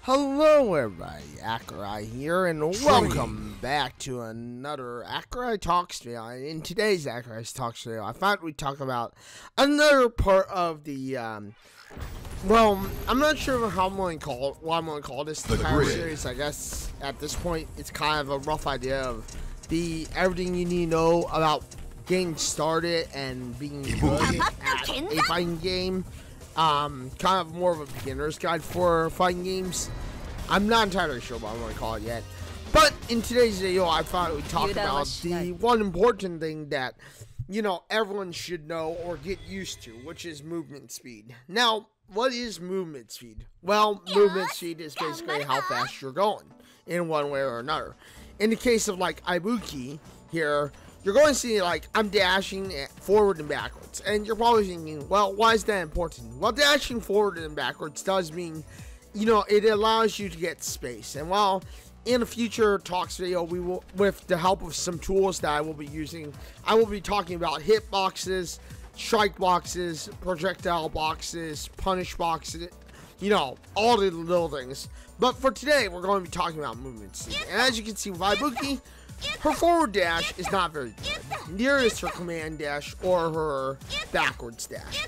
Hello everybody, Akurei here, and welcome back to another Akurei Talks video. In today's Akurei Talks video, I thought we'd talk about another part of the, well, I'm not sure how I'm going to call it, what I'm going to call this entire series. I guess at this point, it's kind of a rough idea of everything you need to know about getting started and being good at a fighting game. Kind of more of a beginner's guide for fighting games. I'm not entirely sure what I'm going to call it yet. But in today's video, I thought we'd talk about the one important thing that, you know, everyone should know or get used to, which is movement speed. Now, what is movement speed? Well, movement speed is basically how fast you're going in one way or another. In the case of like Ibuki here, you're going to see, like, I'm dashing forward and backwards. And you're probably thinking, well, why is that important? Well, dashing forward and backwards does mean, you know, it allows you to get space. And while in a future talks video, we will, with the help of some tools that I will be using, I will be talking about hit boxes, strike boxes, projectile boxes, punish boxes, you know, all the little things. But for today, we're going to be talking about movement speed. And as you can see with Ibuki, her forward dash is not very good. Neither is her command dash or her backwards dash.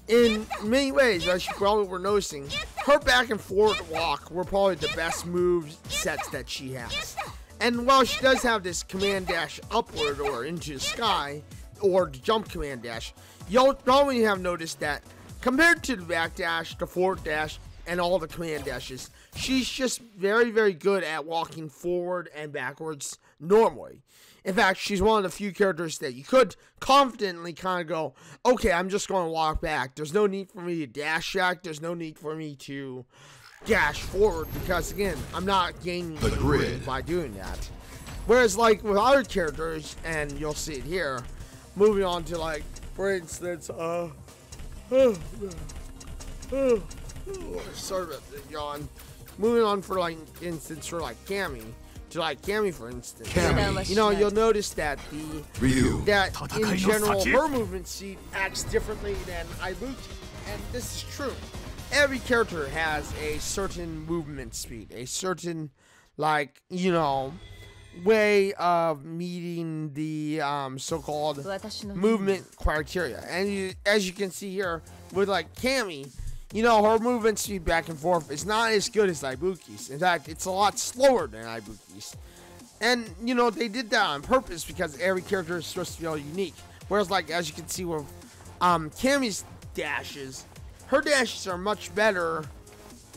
In many ways, as you probably were noticing, her back and forward walk were probably the best move sets that she has. And while she does have this command dash upward or into the sky, or the jump command dash, you'll probably have noticed that compared to the back dash, the forward dash, and all the command dashes, she's just very, very good at walking forward and backwards normally. In fact, she's one of the few characters that you could confidently kind of go, okay, I'm just going to walk back. There's no need for me to dash back. There's no need for me to dash forward because, again, I'm not gaining the grid by doing that. Whereas, like, with other characters, and you'll see it here, moving on to, like, for instance, sorry about the yawn. Moving on for, like, instance, for, like, Cammy. To, like, Cammy, for instance. Cammy. You know, you'll notice that in general, her movement speed acts differently than Ibuki. And this is true. Every character has a certain movement speed. A certain, like, you know, way of meeting the so-called movement criteria. And as you can see here, with, like, Cammy, you know, her movement speed back and forth is not as good as Ibuki's. In fact, it's a lot slower than Ibuki's. And, you know, they did that on purpose because every character is supposed to be all unique. Whereas, like, as you can see with Cammy's dashes, her dashes are much better.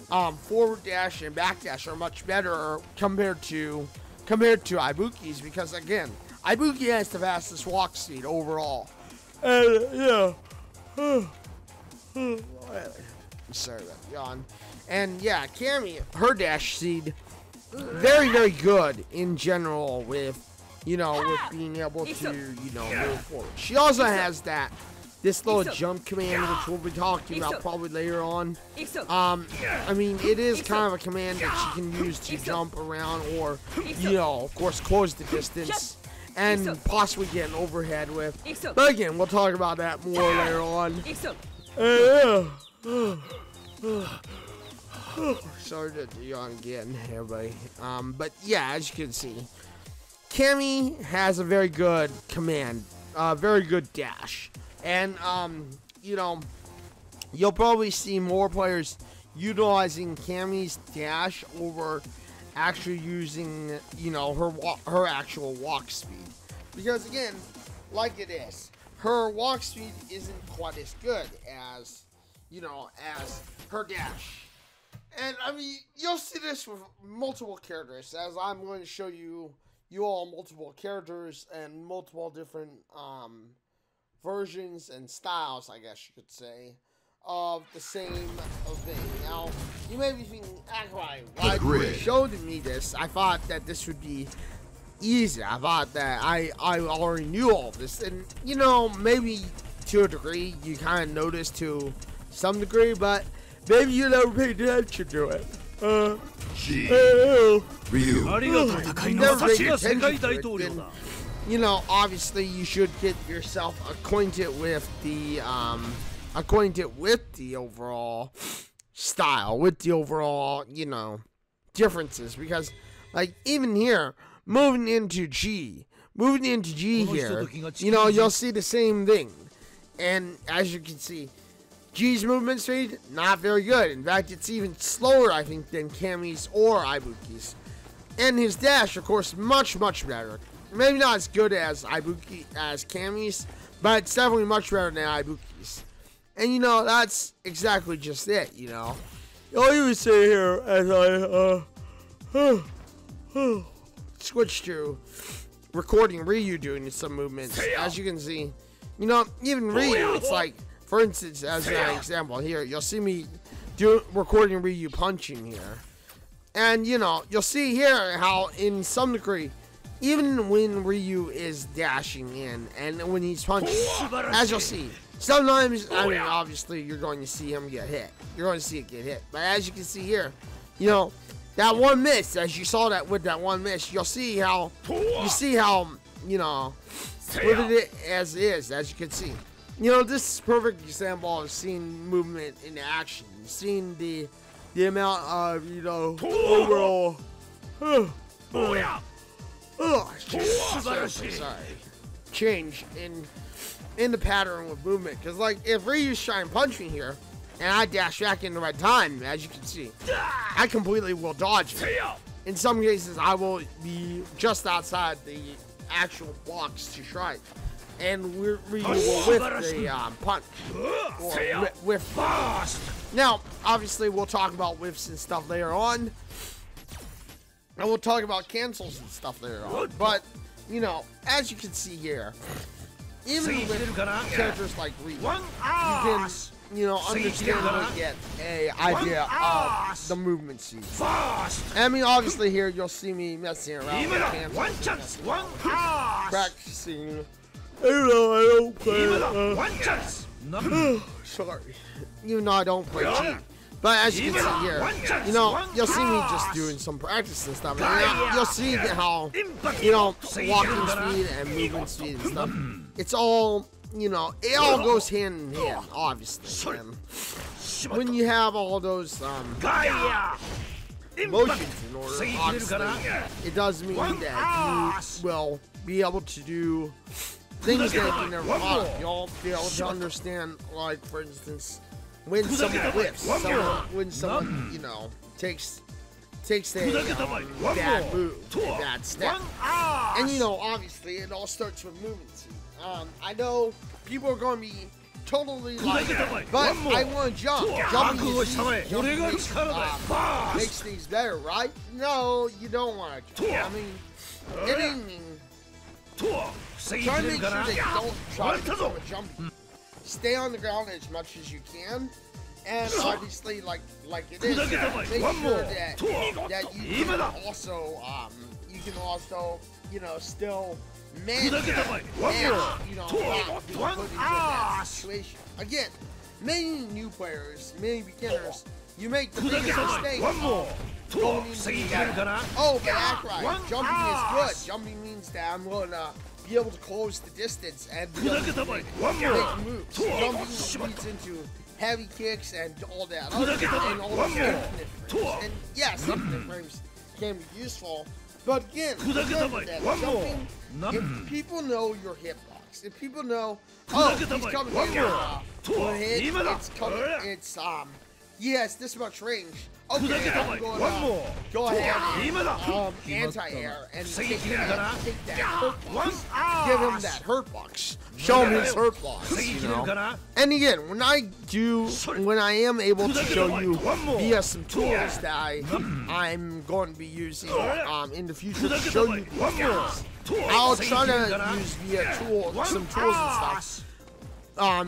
Forward dash and back dash are much better compared to Ibuki's because, again, Ibuki has the fastest walk speed overall. And, yeah. Sorry about the yawn. And yeah, Cammy, her dash speed, very, very good in general with, you know, with being able to, you know, move forward. She also has this little jump command, which we'll be talking about probably later on. I mean, it is kind of a command that she can use to jump around or, you know, of course, close the distance and possibly get an overhead with. But again, we'll talk about that more later on. Sorry to yawn again, everybody. But yeah, as you can see, Cammy has a very good command, very good dash, and you know, you'll probably see more players utilizing Cammy's dash over actually using, you know, her actual walk speed, because again, like it is, her walk speed isn't quite as good as, you know, as her dash. And I mean, you'll see this with multiple characters, as I'm going to show you all multiple characters and multiple different versions and styles, I guess you could say, of the same thing. Now, you may be thinking, Akurei, why you showed me this? I thought that this would be easy. I thought that I already knew all this, and you know, maybe to a degree you kind of noticed to some degree, but maybe you never paid attention to it. Never paid attention to it, then, you know, obviously you should get yourself acquainted with the overall style, with the overall, you know, differences. Because, like, even here, moving into G here, you know, you'll see the same thing. And as you can see, G's movement speed, not very good. In fact, it's even slower, I think, than Kami's or Ibuki's. And his dash, of course, much better. Maybe not as good as Kami's, but it's definitely much better than Ibuki's. And, you know, that's exactly just it, you know. I'll even say here, as I switch to recording Ryu doing some movements, as you can see, you know, even Ryu, it's like, for instance, as an example here, you'll see me recording Ryu punching here. And, you know, you'll see here how, in some degree, even when Ryu is dashing in and when he's punching, as you'll see, sometimes, I mean, obviously, you're going to see him get hit. You're going to see it get hit. But as you can see here, you know, that one miss, as you saw that with that one miss, you'll see how, you know, with it as is, as you can see. You know, this is a perfect example of seeing movement in action. Seeing the amount of, you know, overall, change in the pattern with movement. Because, like, if Ryu's trying punching here, and I dash back in the right time, as you can see, I completely will dodge it. In some cases, I will be just outside the actual blocks to strike. And Ryu will whiff the punch. Or whiff. Now, obviously, we'll talk about whiffs and stuff later on. And we'll talk about cancels and stuff later on. But, you know, as you can see here, even with characters like Ryu, you can, you know, understandably get an idea of the movement speed. I mean, obviously here, you'll see me messing around with cancels. Practicing. You know, I don't play, sorry. You know, I don't play cheat. But as you can see here, you know, you'll see me just doing some practice and stuff. And you'll see how, you know, walking speed and movement speed and stuff. It's all, you know, it all goes hand in hand, obviously. And when you have all those motions in order, obviously, it does mean that you will be able to do things that you never thought of. You'll be able to understand, like, for instance, when someone whiffs, when someone, you know, takes a bad move, a bad step. And, you know, obviously, it all starts with movement speed. I know people are going to be totally like, but I want to jump. Jumping makes things better, right? No, you don't want to jump. I mean, try to make sure that you don't try to become a jumping. Stay on the ground as much as you can, and obviously, like it is, make sure that you can also, you know, still manage, you know, not be put into that situation. Again, many new players, many beginners, you make the biggest mistake going into that. Oh, but act right. Jumping is good. Jumping means that I'm going to be able to close the distance and be able to make moves. Jumping leads into heavy kicks and all that and all those infinite frames. And yes, infinite frames can be useful, but again, remember that jumping, if people know your hitbox, if people know, oh, he's coming in with a hit, it's coming, it's he has this much range. Okay, I'm going to go ahead and anti-air and take that hurt box. Give him that hurt box. Show him his hurt box, you know? And again, when I am able to show you via some tools that I'm going to be using in the future to show you these tools, I'll try to use via some tools and stuff.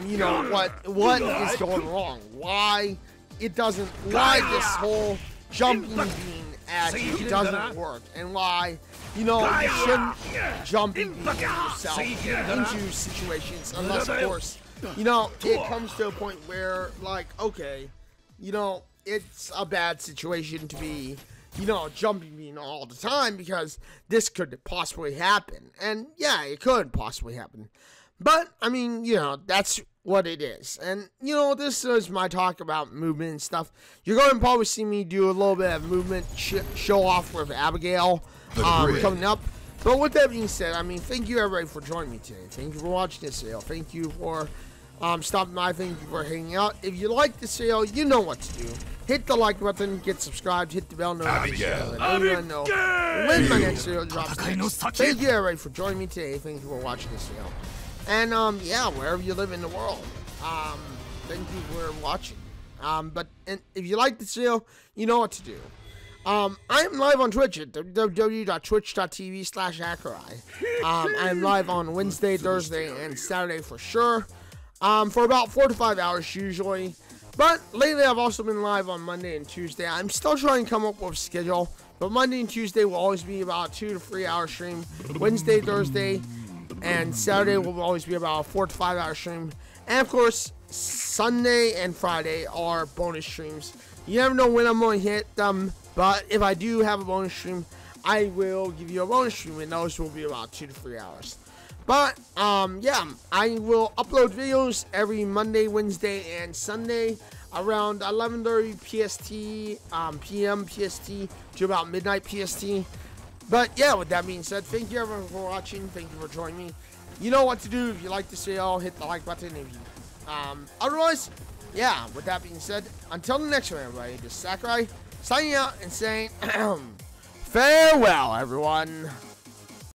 You know, what is going wrong? Why this whole jumping bean action doesn't work, and why, you know, you shouldn't jumping bean yourself into situations unless, of course, you know, it comes to a point where, like, okay, you know, it's a bad situation to be, you know, jumping bean all the time, because this could possibly happen. And yeah, it could possibly happen. But, I mean, you know, that's what it is. And, you know, this is my talk about movement and stuff. You're going to probably see me do a little bit of movement show off with Abigail coming up. But with that being said, I mean, thank you everybody for joining me today. Thank you for watching this video. Thank you for stopping by. Thank you for hanging out. If you like this video, you know what to do. Hit the like button, get subscribed, hit the bell notification, let everyone know when my next video drops next. Thank you everybody for joining me today. Thank you for watching this video. And, yeah, wherever you live in the world, thank you for watching. But if you like this video, you know what to do. I am live on Twitch at www.twitch.tv/Akurei. I am live on Wednesday, Thursday, and Saturday for sure, for about 4 to 5 hours usually. But lately I've also been live on Monday and Tuesday. I'm still trying to come up with a schedule, but Monday and Tuesday will always be about a 2 to 3 hour stream. Wednesday, Thursday, and Saturday will always be about a 4 to 5 hour stream. And of course, Sunday and Friday are bonus streams. You never know when I'm going to hit them, but if I do have a bonus stream, I will give you a bonus stream, and those will be about 2 to 3 hours. But, yeah, I will upload videos every Monday, Wednesday, and Sunday around 11:30 PST, PM PST to about midnight PST. But, yeah, with that being said, thank you everyone for watching. Thank you for joining me. You know what to do. If you like this video, hit the like button. If you, otherwise, yeah, with that being said, until the next one, everybody, this is Sakurai signing out and saying, farewell, everyone.